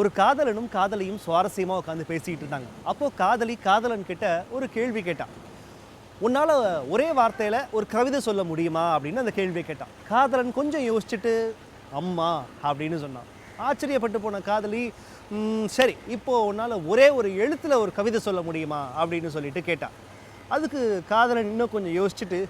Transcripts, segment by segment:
ஒரு காதலனும் காதலியும் சுவாரஸ்யமாக உட்காந்து பேசிகிட்டு இருந்தாங்க. அப்போது காதலி காதலன் கிட்ட ஒரு கேள்வி கேட்டான். உன்னால் ஒரே வார்த்தையில் ஒரு கவிதை சொல்ல முடியுமா அப்படின்னு அந்த கேள்வியை கேட்டான். காதலன் கொஞ்சம் யோசிச்சுட்டு அம்மா அப்படின்னு சொன்னான். ஆச்சரியப்பட்டு போன காதலி, சரி இப்போது உன்னால் ஒரே ஒரு எழுத்தில் ஒரு கவிதை சொல்ல முடியுமா அப்படின்னு சொல்லிட்டு கேட்டான். அதுக்கு காதலன் இன்னும் கொஞ்சம் யோசிச்சுட்டு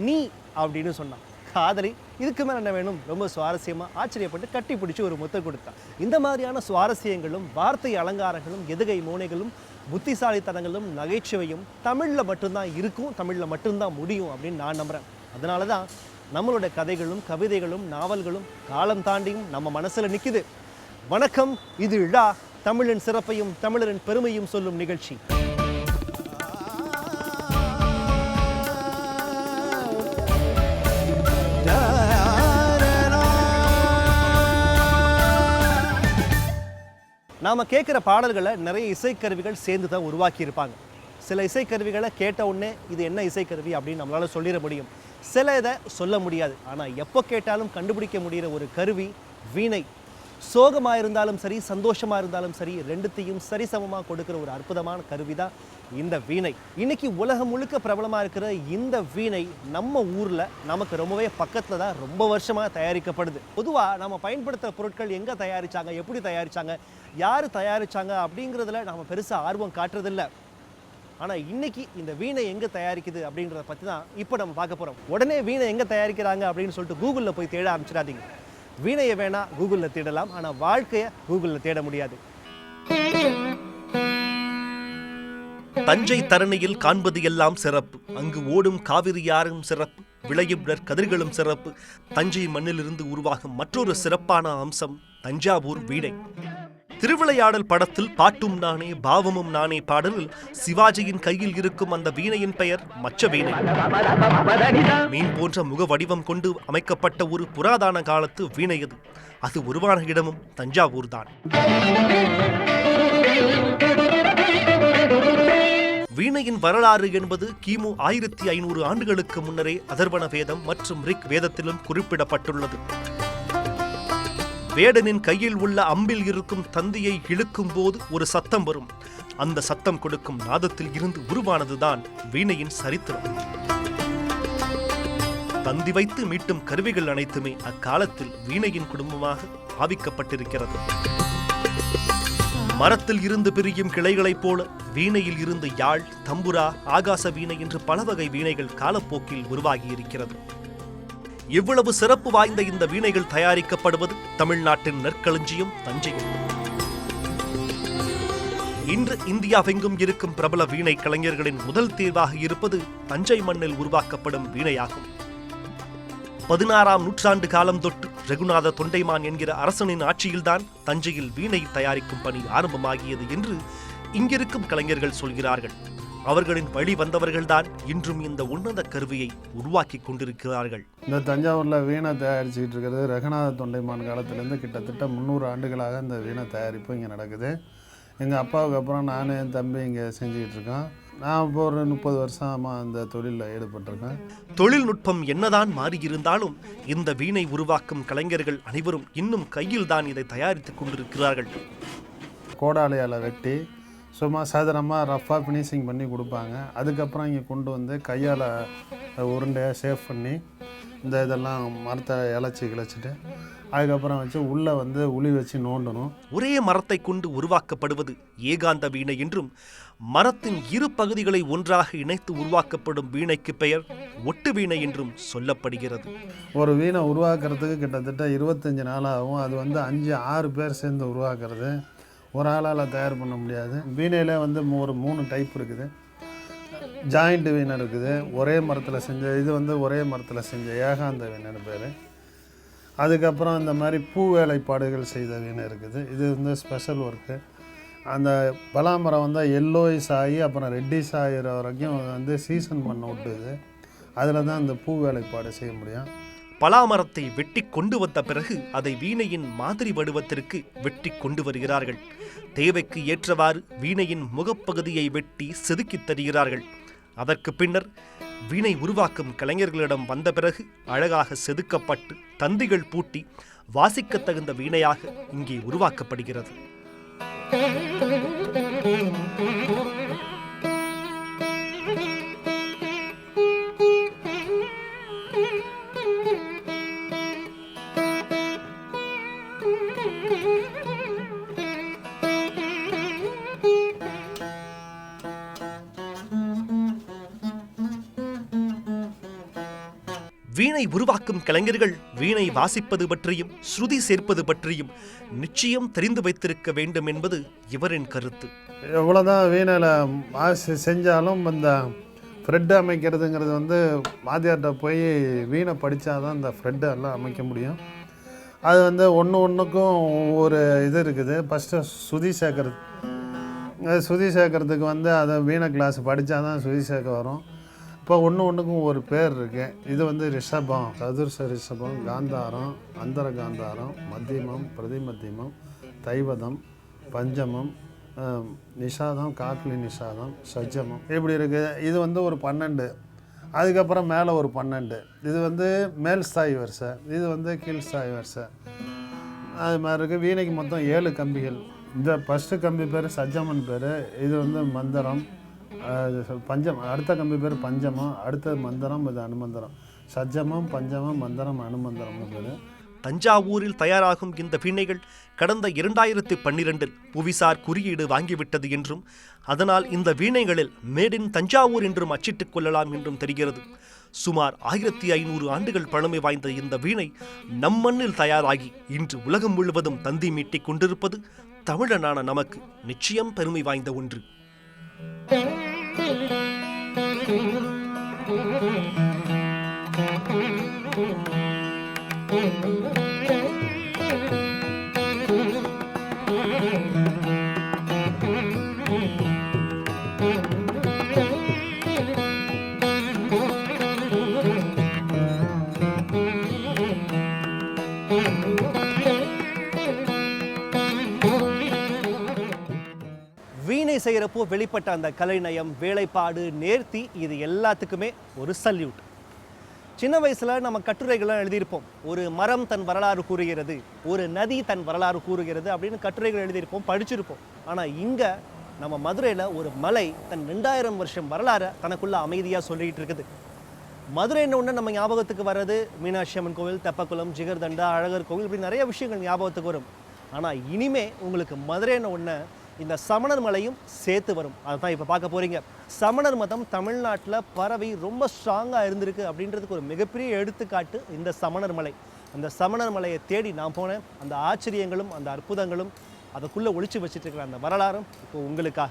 நீ அப்படின்னு சொன்னான். காதலி இதுக்கு மேலே என்ன வேணும், ரொம்ப சுவாரஸ்யமாக ஆச்சரியப்பட்டு கட்டி பிடிச்சி ஒரு முத்தம் கொடுத்தான். இந்த மாதிரியான சுவாரஸ்யங்களும் வார்த்தை அலங்காரங்களும் எதுகை மோனைகளும் புத்திசாலித்தனங்களும் நகைச்சுவையும் தமிழில் மட்டும்தான் இருக்கும், தமிழில் மட்டும்தான் முடியும் அப்படின்னு நான் நம்புகிறேன். அதனால தான் நம்மளோட கதைகளும் கவிதைகளும் நாவல்களும் காலம் தாண்டியும் நம்ம மனசில் நிற்குது. வணக்கம், இது இழா, தமிழின் சிறப்பையும் தமிழரின் பெருமையும் சொல்லும் நிகழ்ச்சி. நாம் கேட்குற பாடல்களை நிறைய இசைக்கருவிகள் சேர்ந்து தான் உருவாக்கியிருப்பாங்க. சில இசைக்கருவிகளை கேட்ட உடனே இது என்ன இசைக்கருவி அப்படின்னு நம்மளால் சொல்லிட முடியும். சில இதை சொல்ல முடியாது. ஆனால் எப்போ கேட்டாலும் கண்டுபிடிக்க முடிகிற ஒரு கருவி வீணை. சோகமாக இருந்தாலும் சரி, சந்தோஷமாக இருந்தாலும் சரி, ரெண்டுத்தையும் சரிசமமாக கொடுக்குற ஒரு அற்புதமான கருவி தான் இந்த வீணை. இன்னைக்கு உலகம் முழுக்க பிரபலமாக இருக்கிற இந்த வீணை நம்ம ஊரில் நமக்கு ரொம்பவே பக்கத்தில் தான் ரொம்ப வருஷமாக தயாரிக்கப்படுது. பொதுவாக நம்ம பயன்படுத்துகிற பொருட்கள் எங்கே தயாரித்தாங்க, எப்படி தயாரித்தாங்க, யார் தயாரித்தாங்க அப்படிங்கிறதுல நம்ம பெருசாக ஆர்வம் காட்டுறதில்லை. ஆனால் இன்னைக்கு இந்த வீணை எங்கே தயாரிக்குது அப்படிங்கிறத பற்றி தான் இப்போ நம்ம பார்க்க போகிறோம். உடனே வீணை எங்கே தயாரிக்கிறாங்க அப்படின்னு சொல்லிட்டு கூகுளில் போய் தேட ஆரம்பிச்சிடாதீங்க. வீணையை வேணா கூகுளில் தேடலாம், ஆனால் வாழ்க்கையை கூகுளில் தேட முடியாது. தஞ்சை தரணியில் காண்பது எல்லாம் சிறப்பு, அங்கு ஓடும் காவிரியாரும் சிறப்பு, விளையும் கதிர்களும் சிறப்பு. தஞ்சை மண்ணிலிருந்து உருவாகும் மற்றொரு சிறப்பான அம்சம் தஞ்சாவூர் வீணை. திருவிளையாடல் படத்தில் பாட்டும் நானே பாவமும் நானே பாடலில் சிவாஜியின் கையில் இருக்கும் அந்த வீணையின் பெயர் மச்ச வீணை. மீன் போன்ற முக வடிவம் கொண்டு அமைக்கப்பட்ட ஒரு புராதன காலத்து வீணை அது. அது உருவான இடமும் தஞ்சாவூர் தான். வீணையின் வரலாறு என்பது கிமு 1500 ஆண்டுகளுக்கு முன்னரே அதர்வண வேதம் மற்றும் ரிக் வேதத்திலும் குறிப்பிடப்பட்டுள்ளது. வேடனின் கையில் உள்ள அம்பில் இருக்கும் தந்தியை இழுக்கும் போது ஒரு சத்தம் வரும். அந்த சத்தம் கொடுக்கும் நாதத்தில் இருந்து உருவானதுதான் வீணையின் சரித்திரம். தந்தி வைத்து மீட்டும் கருவிகள் அனைத்துமே அக்காலத்தில் வீணையின் குடும்பமாக பாவிக்கப்பட்டிருக்கிறது. மரத்தில் இருந்து பிரியும் கிளைகளைப் போல வீணையில் இருந்து யாழ், தம்புரா, ஆகாச வீணை என்று பல வகை வீணைகள் காலப்போக்கில் உருவாகியிருக்கிறது. இவ்வளவு சிறப்பு வாய்ந்த இந்த வீணைகள் தயாரிக்கப்படுவது தமிழ்நாட்டின் நெற்களஞ்சியம் தஞ்சையில். இன்று இந்தியாவெங்கும் இருக்கும் பிரபல வீணை கலைஞர்களின் முதல் தேர்வாக இருப்பது தஞ்சை மண்ணில் உருவாக்கப்படும் வீணையாகும். 16ஆம் நூற்றாண்டு காலம் தொட்டு ரகுநாத தொண்டைமான் என்கிற அரசனின் ஆட்சியில்தான் தஞ்சையில் வீணை தயாரிக்கும் பணி ஆரம்பமாகியது என்று இங்கிருக்கும் கலைஞர்கள் சொல்கிறார்கள். அவர்களின் வழி வந்தவர்கள்தான் இன்றும் இந்த உன்னத கருவியை உருவாக்கி கொண்டிருக்கிறார்கள். இந்த தஞ்சாவூரில் வீணை தயாரிச்சுக்கிட்டு இருக்கிறது ரகுநாத தொண்டைமான் காலத்திலேருந்து கிட்டத்தட்ட 300 ஆண்டுகளாக இந்த வீணை தயாரிப்பு இங்கே நடக்குது. எங்கள் அப்பாவுக்கு அப்புறம் நான் என் தம்பி இங்கே செஞ்சுக்கிட்டு இருக்கோம். நான் இப்போ ஒரு 30 வருஷமாக அந்த தொழிலில் ஈடுபட்டிருக்கேன். தொழில்நுட்பம் என்னதான் மாறியிருந்தாலும் இந்த வீணை உருவாக்கும் கலைஞர்கள் அனைவரும் இன்னும் கையில் தான் இதை தயாரித்து கொண்டிருக்கிறார்கள். கோடாலையால் வெட்டி சும்மா சாதாரணமாக ரஃப்பாக ஃபினிஷிங் பண்ணி கொடுப்பாங்க. அதுக்கப்புறம் இங்கே கொண்டு வந்து கையால் உருண்டையாக ஷேப் பண்ணி இந்த இதெல்லாம் மரத்தை கிளச்சிட்டு அதுக்கப்புறம் வச்சு உள்ளே வந்து உளி வச்சு நோண்டணும். ஒரே மரத்தை கொண்டு உருவாக்கப்படுவது ஏகாந்த வீணை என்றும், மரத்தின் இரு பகுதிகளை ஒன்றாக இணைத்து உருவாக்கப்படும் வீணைக்கு பெயர் ஒட்டு வீணை என்றும் சொல்லப்படுகிறது. ஒரு வீணை உருவாக்குறதுக்கு கிட்டத்தட்ட 25 நாள் ஆகும். அது வந்து 5-6 பேர் சேர்ந்து உருவாக்குறது, ஒரு ஆளால் தயார் பண்ண முடியாது. வீணையில் வந்து ஒரு 3 டைப் இருக்குது. ஜாயிண்ட் வீணை இருக்குது, ஒரே மரத்தில் செஞ்ச, இது வந்து ஒரே மரத்தில் செஞ்ச ஏகாந்த வீணைன்னு பேர். அதுக்கப்புறம் இந்த மாதிரி பூ வேலைப்பாடுகள் செய்த வீணை இருக்குது. இது வந்து ஸ்பெஷல் ஒர்க்கு. அந்த பலாமரம் வந்து எல்லோயிஸ் ஆகி அப்புறம் ரெட்டிஸ் ஆகிற வரைக்கும் வந்து சீசன் பண்ண விட்டுது. அதில் தான் இந்த பூ வேலைப்பாடு செய்ய முடியும். பலாமரத்தை வெட்டி கொண்டு வந்த பிறகு அதை வீணையின் மாதிரி வடிவத்திற்கு வெட்டி கொண்டு வருகிறார்கள். தேவைக்கு ஏற்றவாறு வீணையின் முகப்பகுதியை வெட்டி செதுக்கித் தருகிறார்கள். அதற்கு பின்னர் வீணை உருவாக்கும் கலைஞர்களிடம் வந்த பிறகு அழகாக செதுக்கப்பட்டு தந்திகள் பூட்டி வாசிக்கத் தகுந்த வீணையாக இங்கே உருவாக்கப்படுகிறது. வீணை உருவாக்கும் கலைஞர்கள் வீணை வாசிப்பது பற்றியும் ஸ்ருதி சேர்ப்பது பற்றியும் நிச்சயம் தெரிந்து வைத்திருக்க வேண்டும் என்பது இவரின் கருத்து. எவ்வளோதான் வீணையில் வாசி செஞ்சாலும் இந்த ஃப்ரெட்டு அமைக்கிறதுங்கிறது வந்து வாத்தியார்கிட்ட போய் வீணை படித்தாதான் இந்த ஃப்ரெட்டு எல்லாம் அமைக்க முடியும். அது வந்து ஒன்றுக்கும் ஒரு இது இருக்குது. ஃபஸ்ட்டு சுதி சேர்க்கறது, சுதி சேர்க்கறதுக்கு வந்து அதை வீணை கிளாஸ் படித்தா தான் சுதி சேர்க்க வரும். இப்போ ஒன்றுக்கும் ஒரு பேர் இருக்குது. இது வந்து ரிஷபம், சதுர்ச ரிஷபம், காந்தாரம், அந்தர காந்தாரம், மத்தியமம், பிரதிமத்தியமம், தைவதம், பஞ்சமம், நிஷாதம், காக்லி நிஷாதம், சஜ்ஜமம், இப்படி இருக்குது. இது வந்து ஒரு 12. அதுக்கப்புறம் மேலே ஒரு 12. இது வந்து மேல் ஸ்தாயி வரிசை, இது வந்து கீழ் ஸ்தாயி வரிசை. அது மாதிரி இருக்குது. வீணைக்கு மொத்தம் 7 கம்பிகள். இந்த ஃபஸ்ட்டு கம்பி பேர் சஜ்ஜமன் பேர். இது வந்து மந்திரம். பஞ்சம், அடுத்த கம்பி பேர் பஞ்சமம், அடுத்தது மந்திரம், இது அனுமந்திரம். சஜ்ஜமம், பஞ்சமம், மந்திரம், அனுமந்திரம்னு பேர். தஞ்சாவூரில் தயாராகும் இந்த வீணைகள் கடந்த 2012இல் புவிசார் குறியீடு வாங்கிவிட்டது என்றும், அதனால் இந்த வீணைகளில் மேட் இன் தஞ்சாவூர் என்றும் அச்சிட்டுக் கொள்ளலாம் என்றும் தெரிகிறது. சுமார் 1500 ஆண்டுகள் பழமை வாய்ந்த இந்த வீணை நம் மண்ணில் தயாராகி இன்று உலகம் முழுவதும் தந்தி மீட்டிக் கொண்டிருப்பது தமிழனான நமக்கு நிச்சயம் பெருமை வாய்ந்த ஒன்று. வீணை செய்கிறப்போ வெளிப்பட்ட அந்த கலைநயம், வேலைப்பாடு, நேர்த்தி, இது எல்லாத்துக்குமே ஒரு சல்யூட். சின்ன வயசில் நம்ம கட்டுரைகள்லாம் எழுதியிருப்போம். ஒரு மரம் தன் வரலாறு கூறுகிறது, ஒரு நதி தன் வரலாறு கூறுகிறது அப்படின்னு கட்டுரைகள் எழுதியிருப்போம், படிச்சிருப்போம். ஆனால் இங்கே நம்ம மதுரையில் ஒரு மலை தன் 2000 வருஷம் வரலாறை தனக்குள்ள அமைதியாக சொல்லிகிட்டு இருக்குது. மதுரைன்னு ஒன்று நம்ம ஞாபகத்துக்கு வர்றது மீனாட்சி அம்மன் கோவில், தெப்பக்குளம், ஜிகர்தண்டா, அழகர் கோவில், இப்படி நிறைய விஷயங்கள் ஞாபகத்துக்கு வரும். ஆனால் இனிமே உங்களுக்கு மதுரைன்னு ஒன்று இந்த சமணர் மலையும் சேர்த்து வரும். அதுதான் இப்போ பார்க்க போகிறீங்க. சமணர் மதம் தமிழ்நாட்டில் பரவி ரொம்ப ஸ்ட்ராங்காக இருந்திருக்கு அப்படின்றதுக்கு ஒரு மிகப்பெரிய எடுத்துக்காட்டு இந்த சமணர் மலை. அந்த சமணர் மலையை தேடி நான் போனேன். அந்த ஆச்சரியங்களும் அந்த அற்புதங்களும் அதுக்குள்ளே ஒளிச்சு வச்சுட்டு இருக்கிற அந்த வரலாறும் இப்போ உங்களுக்காக.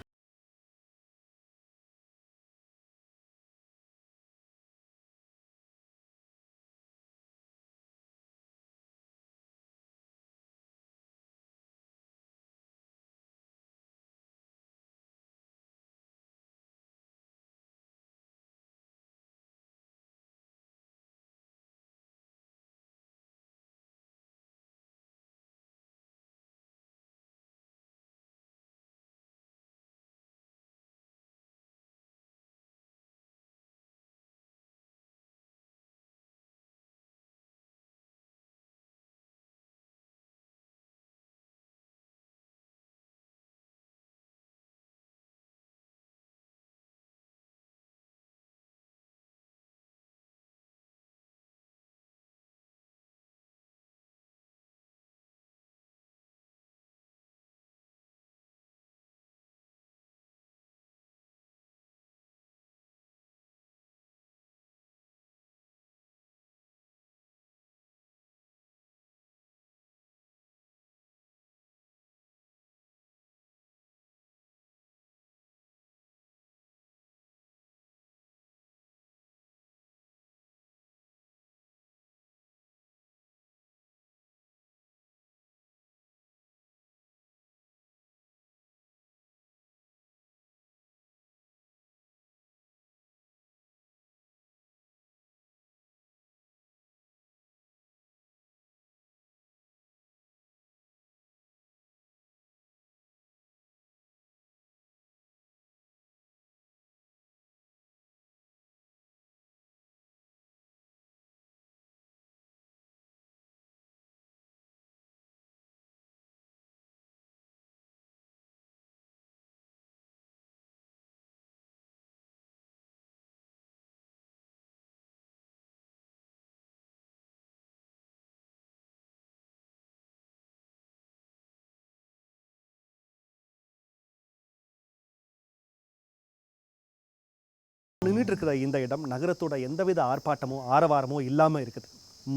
நின்றுட்டு இருக்கிற இந்த இடம் நகரத்தோட எந்தவித ஆர்ப்பாட்டமோ ஆரவாரமோ இல்லாமல் இருக்குது.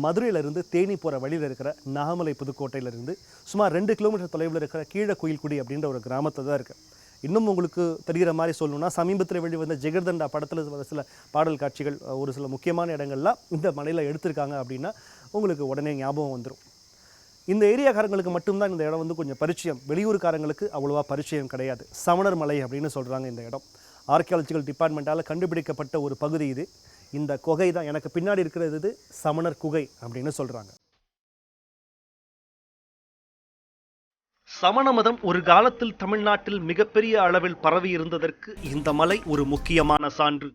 மதுரையிலிருந்து தேனி போகிற வழியில் இருக்கிற நாகமலை புதுக்கோட்டையிலிருந்து சுமார் 2 கிலோமீட்டர் தொலைவில் இருக்கிற கீழக்குயில்குடி அப்படின்ற ஒரு கிராமத்தில் தான் இருக்குது. இன்னும் உங்களுக்கு தெரிகிற மாதிரி சொல்லணும்னா, சமீபத்தில் வெளிவந்த ஜெகர்தண்டா படத்தில் சில பாடல் காட்சிகள் ஒரு சில முக்கியமான இடங்கள்லாம் இந்த மலையில் எடுத்திருக்காங்க அப்படின்னா உங்களுக்கு உடனே ஞாபகம் வந்துடும். இந்த ஏரியாக்காரங்களுக்கு மட்டும்தான் இந்த இடம் வந்து கொஞ்சம் பரிச்சயம், வெளியூர்காரங்களுக்கு அவ்வளோவா பரிச்சயம் கிடையாது. சமணர் மலை அப்படின்னு சொல்கிறாங்க இந்த இடம். ஆர்கியாலஜிக்கல் டிபார்ட்மெண்ட்டால் கண்டுபிடிக்கப்பட்ட ஒரு பகுதி இது. இந்த குகை தான் எனக்கு பின்னாடி இருக்கிறது, இது சமணர் குகை அப்படின்னு சொல்கிறாங்க. சமண மதம் ஒரு காலத்தில் தமிழ்நாட்டில் மிகப்பெரிய அளவில் பரவி இருந்ததற்கு இந்த மலை ஒரு முக்கியமான சான்று.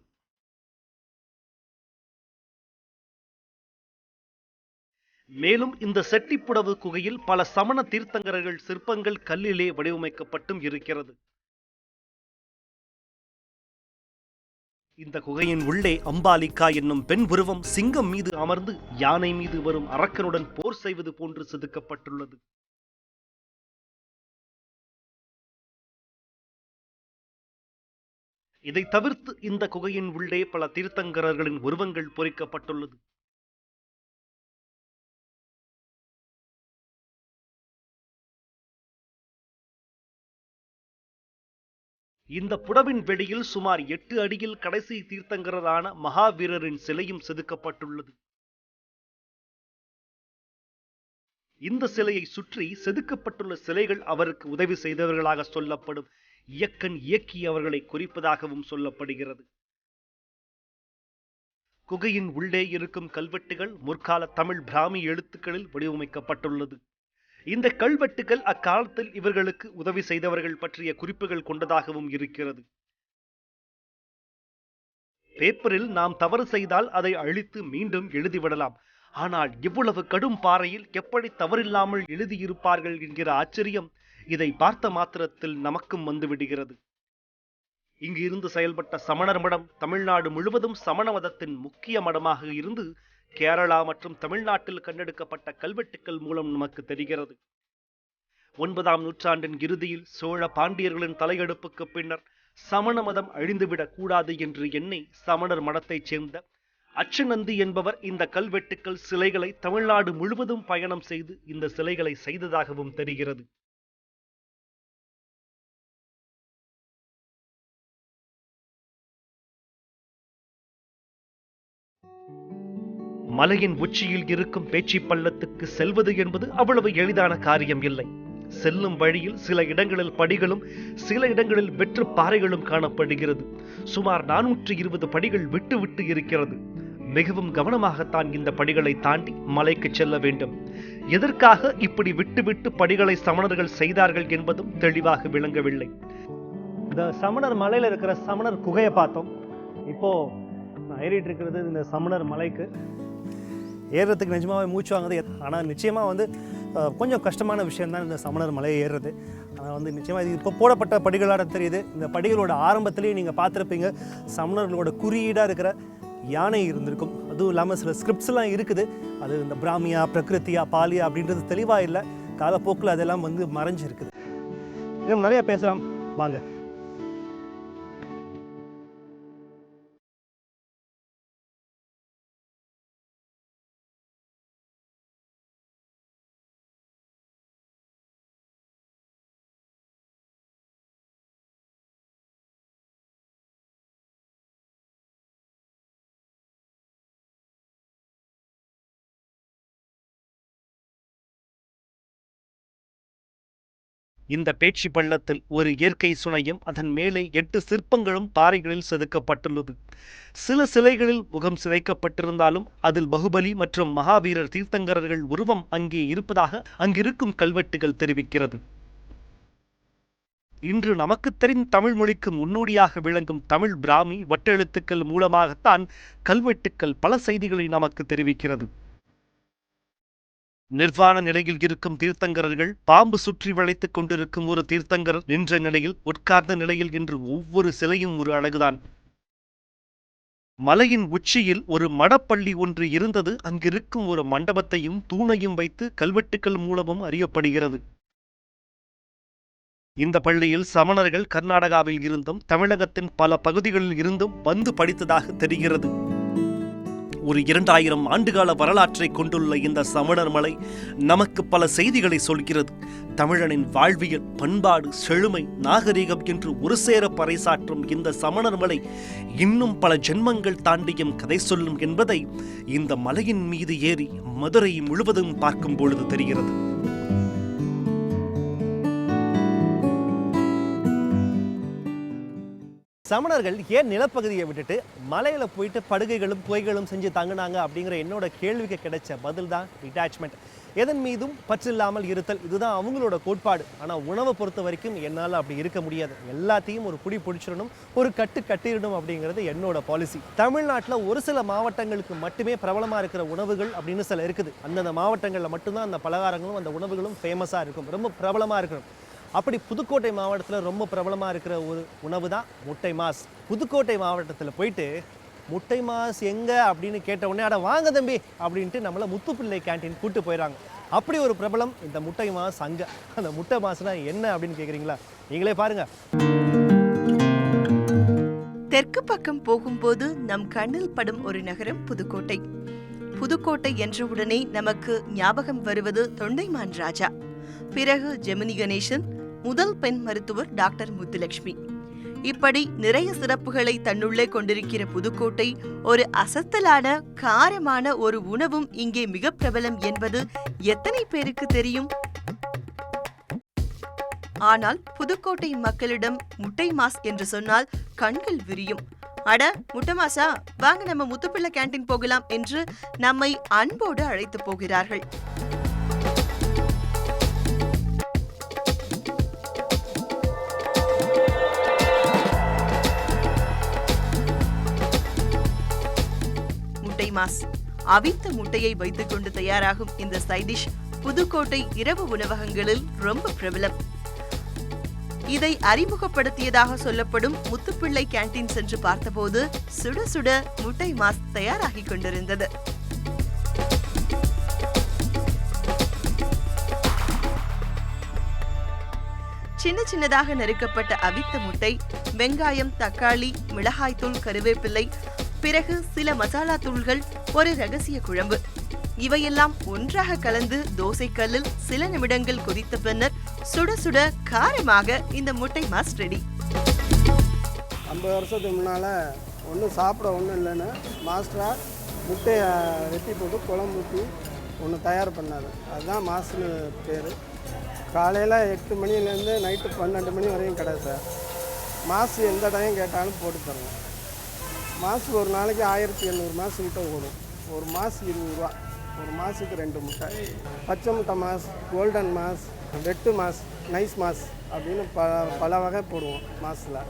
மேலும் இந்த செட்டிப்புடவு குகையில் பல சமண தீர்த்தங்கரர்கள் சிற்பங்கள் கல்லிலே வடிவமைக்கப்பட்டும் இருக்கிறது. இந்த குகையின் உள்ளே அம்பாலிகா என்னும் பெண் உருவம் சிங்கம் மீது அமர்ந்து யானை மீது வரும் அரக்கனுடன் போர் செய்வது போன்று செதுக்கப்பட்டுள்ளது. இதை தவிர்த்து இந்த குகையின் உள்ளே பல தீர்த்தங்கரர்களின் உருவங்கள் பொறிக்கப்பட்டுள்ளது. இந்த புடவின் வெளியில் சுமார் 8 அடியில் கடைசி தீர்த்தங்கரரான மகாவீரரின் சிலையும் செதுக்கப்பட்டுள்ளது. இந்த சிலையை சுற்றி செதுக்கப்பட்டுள்ள சிலைகள் அவருக்கு உதவி செய்தவர்களாக சொல்லப்படும் இயக்கன் இயக்கி அவர்களை குறிப்பதாகவும் சொல்லப்படுகிறது. குகையின் உள்ளே இருக்கும் கல்வெட்டுகள் முற்கால தமிழ் பிராமி எழுத்துக்களில் வடிவமைக்கப்பட்டுள்ளது. இந்த கல்வெட்டுகள் அக்காலத்தில் இவர்களுக்கு உதவி செய்தவர்கள் பற்றிய குறிப்புகள் கொண்டதாகவும் இருக்கிறது. பேப்பரில் நாம் தவறு செய்தால் அதை அழித்து மீண்டும் எழுதிவிடலாம். ஆனால் இவ்வளவு கடும் பாறையில் எப்படி தவறில்லாமல் எழுதியிருப்பார்கள் என்கிற ஆச்சரியம் இதை பார்த்த மாத்திரத்தில் நமக்கும் வந்துவிடுகிறது. இங்கு இருந்து செயல்பட்ட சமணர் மடம் தமிழ்நாடு முழுவதும் சமண மதத்தின் முக்கிய மடமாக இருந்து கேரளா மற்றும் தமிழ்நாட்டில் கண்டெடுக்கப்பட்ட கல்வெட்டுக்கள் மூலம் நமக்கு தெரிகிறது. 9ஆம் நூற்றாண்டின் இறுதியில் சோழ பாண்டியர்களின் தலையெடுப்புக்கு பின்னர் சமண மதம் அழிந்துவிடக் கூடாது என்று எண்ணி சமணர் மடத்தைச் சேர்ந்த அச்சநந்தி என்பவர் இந்த கல்வெட்டுக்கள் சிலைகளை தமிழ்நாடு முழுவதும் பயணம் செய்து இந்த சிலைகளை செய்ததாகவும் தெரிகிறது. மலையின் உச்சியில் இருக்கும் பேச்சி பள்ளத்துக்கு செல்வது என்பது அவ்வளவு எளிதான காரியம் இல்லை. செல்லும் வழியில் சில இடங்களில் படிகளும் சில இடங்களில் வெற்று பாறைகளும் காணப்படுகிறது. சுமார் 420 படிகள் விட்டு விட்டு இருக்கிறது. மிகவும் கவனமாகத்தான் இந்த படிகளை தாண்டி மலைக்கு செல்ல வேண்டும். எதற்காக இப்படி விட்டு விட்டு படிகளை சமணர்கள் செய்தார்கள் என்பதும் தெளிவாக விளங்கவில்லை. இந்த சமணர் மலையில் இருக்கிற சமணர் குகையை பார்த்தோம். இப்போ நான் ஏறிட்டு இருக்கிறது இந்த சமணர் மலைக்கு. ஏறுறதுக்கு நிஜமாவே மூச்சு வாங்குது. ஆனால் நிச்சயமாக வந்து கொஞ்சம் கஷ்டமான விஷயம்தான் இந்த சமணர் மலையை ஏறுறது. ஆனால் வந்து நிச்சயமாக இது இப்போ போடப்பட்ட படிகளாக தெரியுது. இந்த படிகளோட ஆரம்பத்திலேயே நீங்கள் பார்த்துருப்பீங்க, சமணர்களோட குறியீடாக இருக்கிற யானை இருந்திருக்கும். அதுவும் இல்லாமல் சில ஸ்கிரிப்ட்ஸ்லாம் இருக்குது. அது இந்த பிராமியா, பிரகிருத்தியா, பாலியா அப்படின்றது தெளிவாக இல்லை. காலப்போக்கில் அதெல்லாம் வந்து மறைஞ்சிருக்குது. இன்னும் நிறைய பேசலாம் வாங்க. இந்த பேச்சி பள்ளத்தில் ஒரு இயற்கை சுனையும் அதன் மேலே 8 சிற்பங்களும் பாறைகளில் செதுக்கப்பட்டுள்ளது. சில சிலைகளில் முகம் சிதைக்கப்பட்டிருந்தாலும் அதில் பகுபலி மற்றும் மகாவீரர் தீர்த்தங்கரர்கள் உருவம் அங்கே இருப்பதாக அங்கிருக்கும் கல்வெட்டுகள் தெரிவிக்கிறது. இன்று நமக்கு தெரிந்த தமிழ் மொழிக்கு முன்னோடியாக விளங்கும் தமிழ் பிராமி வட்டெழுத்துக்கள் மூலமாகத்தான் கல்வெட்டுக்கள் பல செய்திகளை நமக்கு தெரிவிக்கிறது. நிர்வாண நிலையில் இருக்கும் தீர்த்தங்கரர்கள், பாம்பு சுற்றி வளைத்துக் கொண்டிருக்கும் ஒரு தீர்த்தங்கரர் நின்ற நிலையில், உட்கார்ந்த நிலையில் என்று ஒவ்வொரு சிலையும் ஒரு அழகுதான். மலையின் உச்சியில் ஒரு மடப்பள்ளி ஒன்று இருந்தது. அங்கிருக்கும் ஒரு மண்டபத்தையும் தூணையும் வைத்து கல்வெட்டுக்கள் மூலமும் அறியப்படுகிறது. இந்த பள்ளியில் சமணர்கள் கர்நாடகாவில் இருந்தும் தமிழகத்தின் பல பகுதிகளில் இருந்தும் வந்து படித்ததாக தெரிகிறது. ஒரு 2000 ஆண்டுகால வரலாற்றை கொண்டுள்ள இந்த சமணர் மலை நமக்கு பல செய்திகளை சொல்கிறது. தமிழனின் வாழ்வியல், பண்பாடு, செழுமை, நாகரிகம் என்று ஒரு சேர பறைசாற்றும் இந்த சமணர் மலை இன்னும் பல ஜென்மங்கள் தாண்டியும் கதை சொல்லும் என்பதை இந்த மலையின் மீது ஏறி மதுரை முழுவதும் பார்க்கும் பொழுது தெரிகிறது. சமணர்கள் ஏன் நிலப்பகுதியை விட்டுட்டு மலையில போயிட்டு படுகைகளும் புகைகளும் செஞ்சு தங்கினாங்க அப்படிங்கிற என்னோட கேள்விக்கு கிடைச்ச பதில் தான் டிட்டாச்மெண்ட். எதன் மீதும் பற்றில்லாமல் இருத்தல், இதுதான் அவங்களோட கோட்பாடு. ஆனால் உணவை பொறுத்த வரைக்கும் என்னால் அப்படி இருக்க முடியாது. எல்லாத்தையும் ஒரு புடி பிடிச்சிடணும், ஒரு கட்டு கட்டிடணும் அப்படிங்கிறது என்னோட பாலிசி. தமிழ்நாட்டில் ஒரு சில மாவட்டங்களுக்கு மட்டுமே பிரபலமாக இருக்கிற உணவுகள் அப்படின்னு சில இருக்குது. அந்தந்த மாவட்டங்களில் மட்டும்தான் அந்த பலகாரங்களும் அந்த உணவுகளும் ஃபேமஸாக இருக்கும், ரொம்ப பிரபலமாக இருக்கணும். அப்படி புதுக்கோட்டை மாவட்டத்தில் ரொம்ப பிரபலமாக இருக்கிற ஒரு உணவு தான் முட்டை மாஸ். புதுக்கோட்டை மாவட்டத்தில் போயிட்டு முட்டை மாஸ் எங்கே அப்படின்னு கேட்ட உடனே அட வாங்க தம்பி அப்படின்ட்டு நம்மளை முத்துப்பிள்ளை கேன்டீன் கூப்பிட்டு போயிடறாங்க. அப்படி ஒரு பிரபலம் இந்த முட்டை மாஸ் அங்கே. அந்த முட்டை மாஸ்னா என்ன அப்படின்னு கேட்குறீங்களா? நீங்களே பாருங்க. தெற்கு பக்கம் போகும்போது நம் கண்ணில் படும் ஒரு நகரம் புதுக்கோட்டை. புதுக்கோட்டை என்றவுடனே நமக்கு ஞாபகம் வருவது தொண்டைமான் ராஜா, பிறகு ஜெமினி கணேசன், முதல் பெண் மருத்துவர் டாக்டர் முத்துலட்சுமி. இப்படி நிறைய சிறப்புகளை தன்னுள்ளே கொண்டிருக்கிற புதுக்கோட்டை ஒரு அசத்தலான காரமான ஒரு உணவும் இங்கே மிக பிரபலம் என்பது எத்தனை பேருக்கு தெரியும்? ஆனால் புதுக்கோட்டை மக்களிடம் முட்டை மாஸ் என்று சொன்னால் கண்கள் விரியும். அட முட்டை மாசா, வாங்க நம்ம முத்துப்பிள்ளை கேன்டீன் போகலாம் என்று நம்மை அன்போடு அழைத்து போகிறார்கள். மாஸ் அவித்த முட்டையை வைத்துக் கொண்டு தயாராகும் இந்த சைடிஷ் புதுக்கோட்டை இரவு உணவகங்களில் ரொம்ப பிரபலம். இதை அறிமுகப்படுத்தியதாக சொல்லப்படும் முத்துப்பிள்ளை கேன்டீன் சென்று பார்த்தபோது சுட சுட முட்டை மாஸ் தயாராகி கொண்டிருந்தது. சின்ன சின்னதாக நறுக்கப்பட்ட அவித்த முட்டை, வெங்காயம், தக்காளி, மிளகாய்த்தூள், கருவேப்பிள்ளை, பிறகு சில மசாலா தூள்கள், ஒரு ரகசிய குழம்பு, இவையெல்லாம் ஒன்றாக கலந்து தோசைக்கல்லில் சில நிமிடங்கள் கொதித்த பின்னர் சுட சுட காரமாக இந்த முட்டை மாஸ் ரெடி. 50 வருஷத்துக்கு முன்னால் ஒன்றும் சாப்பிட ஒன்றும் இல்லைன்னு மாஸ்டராக முட்டையை வெட்டி போட்டு குழம்பு ஊற்றி ஒன்று தயார் பண்ணார். அதுதான் மாஸ்னு பேர். காலையில் 8 மணிலேருந்து நைட்டு 12 மணி வரையும் கடை சார். மாசு எந்த டைம் கேட்டாலும் போட்டு தருவோம். மாசு ஒரு நாளைக்கு 1800 மாசு கிட்ட ஓடும். ஒரு மாசு 20 ரூபா. ஒரு மாசுக்கு 2 முட்டை. பச்சை முட்டை மாஸ், கோல்டன் மாஸ், வெட்டு மாஸ், நைஸ் மாஸ் அப்படின்னு பல வகை போடுவோம் மாஸில்.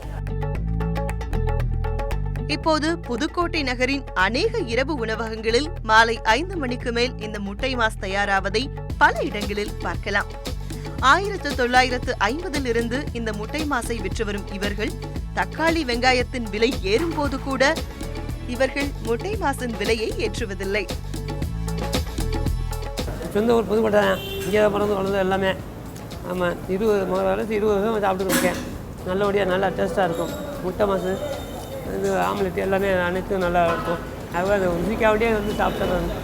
இப்போது புதுக்கோட்டை நகரின் அநேக இரவு உணவகங்களில் மாலை 5 மணிக்கு மேல் இந்த முட்டை மாஸ் தயாராவதை பல இடங்களில் பார்க்கலாம். 1950 இந்த முட்டை மாசை விற்று வரும் இவர்கள் தக்காளி, வெங்காயத்தின் விலை ஏறும்போது கூட இவர்கள் முட்டை மாசின் விலையை ஏற்றுவதில்லை. சொந்த ஊர் புதுக்கோட்டை தான். இங்கே பிறந்து வளர்ந்து எல்லாமே. ஆமாம், 20 வருஷம் சாப்பிட்டு இருக்கேன். நல்லபடியாக நல்லா டேஸ்ட்டாக இருக்கும். முட்டை மாசு, இது ஆம்லெட் எல்லாமே அனைத்தும் நல்லா இருக்கும். அதுவே அந்த ருசிக்காவடியே வந்து சாப்பிட்டு.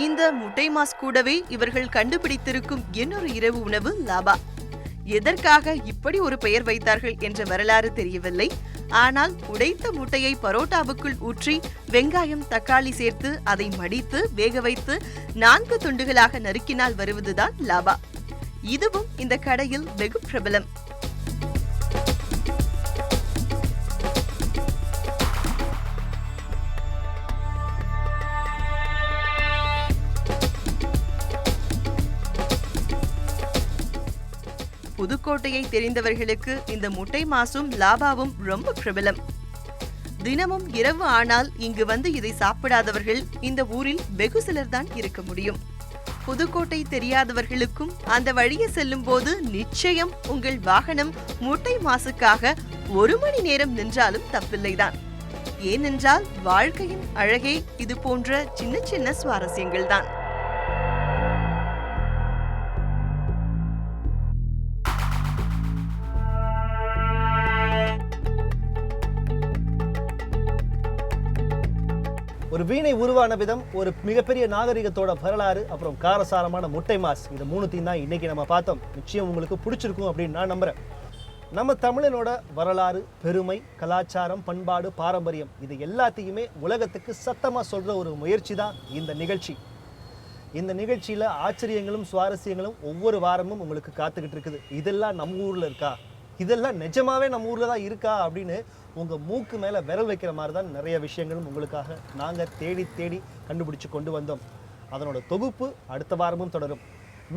இந்த முட்டை மாஸ் கூடவே இவர்கள் கண்டுபிடித்திருக்கும் இன்னொரு இரவு உணவு லாபா. எதற்காக இப்படி ஒரு பெயர் வைத்தார்கள் என்ற வரலாறு தெரியவில்லை. ஆனால் உடைத்த முட்டையை பரோட்டாவுக்குள் ஊற்றி வெங்காயம், தக்காளி சேர்த்து அதை மடித்து வேக வைத்து 4 துண்டுகளாக நறுக்கினால் வருவதுதான் லாபா. இதுவும் இந்த கடையில் வெகு பிரபலம். புதுக்கோட்டையை தெரிந்தவர்களுக்கு இந்த முட்டை மாசும் லாபாவும் ரொம்ப பிரபலம். தினமும் இரவு ஆனால் இங்கு வந்து இதை சாப்பிடாதவர்கள் இந்த ஊரில் வெகு சிலர் தான் இருக்க முடியும். புதுக்கோட்டை தெரியாதவர்களுக்கும் அந்த வழியே செல்லும் போது நிச்சயம் உங்கள் வாகனம் முட்டை மாசுக்காக 1 மணி நேரம் நின்றாலும் தப்பில்லைதான். ஏனென்றால் வாழ்க்கையின் அழகே இது போன்ற சின்ன சின்ன சுவாரஸ்யங்கள் தான். ஒரு வீணை உருவான விதம், ஒரு மிகப்பெரிய நாகரிகத்தோட வரலாறு, அப்புறம் காரசாரமான முட்டை மாஸ், இது மூணுத்தையும் தான் இன்னைக்கு நம்ம பார்த்தோம். நிச்சயம் உங்களுக்கு பிடிச்சிருக்கும் அப்படின்னு நான் நம்புறேன். நம்ம தமிழனோட வரலாறு, பெருமை, கலாச்சாரம், பண்பாடு, பாரம்பரியம் இது எல்லாத்தையுமே உலகத்துக்கு சத்தமாக சொல்கிற ஒரு முயற்சி தான் இந்த நிகழ்ச்சி. இந்த நிகழ்ச்சியில் ஆச்சரியங்களும் சுவாரஸ்யங்களும் ஒவ்வொரு வாரமும் உங்களுக்கு காத்துக்கிட்டு இருக்குது. இதெல்லாம் நம்ம ஊரில் இருக்கா, இதெல்லாம் நிஜமாவே நம்ம ஊரில் தான் இருக்கா அப்படின்னு உங்கள் மூக்கு மேலே விரல் வைக்கிற மாதிரி தான் நிறைய விஷயங்களும் உங்களுக்காக நாங்கள் தேடி தேடி கண்டுபிடிச்சு கொண்டு வந்தோம். அதனோட தொகுப்பு அடுத்த வாரமும் தொடரும்.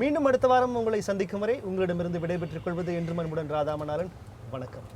மீண்டும் அடுத்த வாரம் உங்களை சந்திக்கும் வரை உங்களிடமிருந்து விடைபெற்றுக் கொள்வது என்று மண்புடன் ராதாமநாதன். வணக்கம்.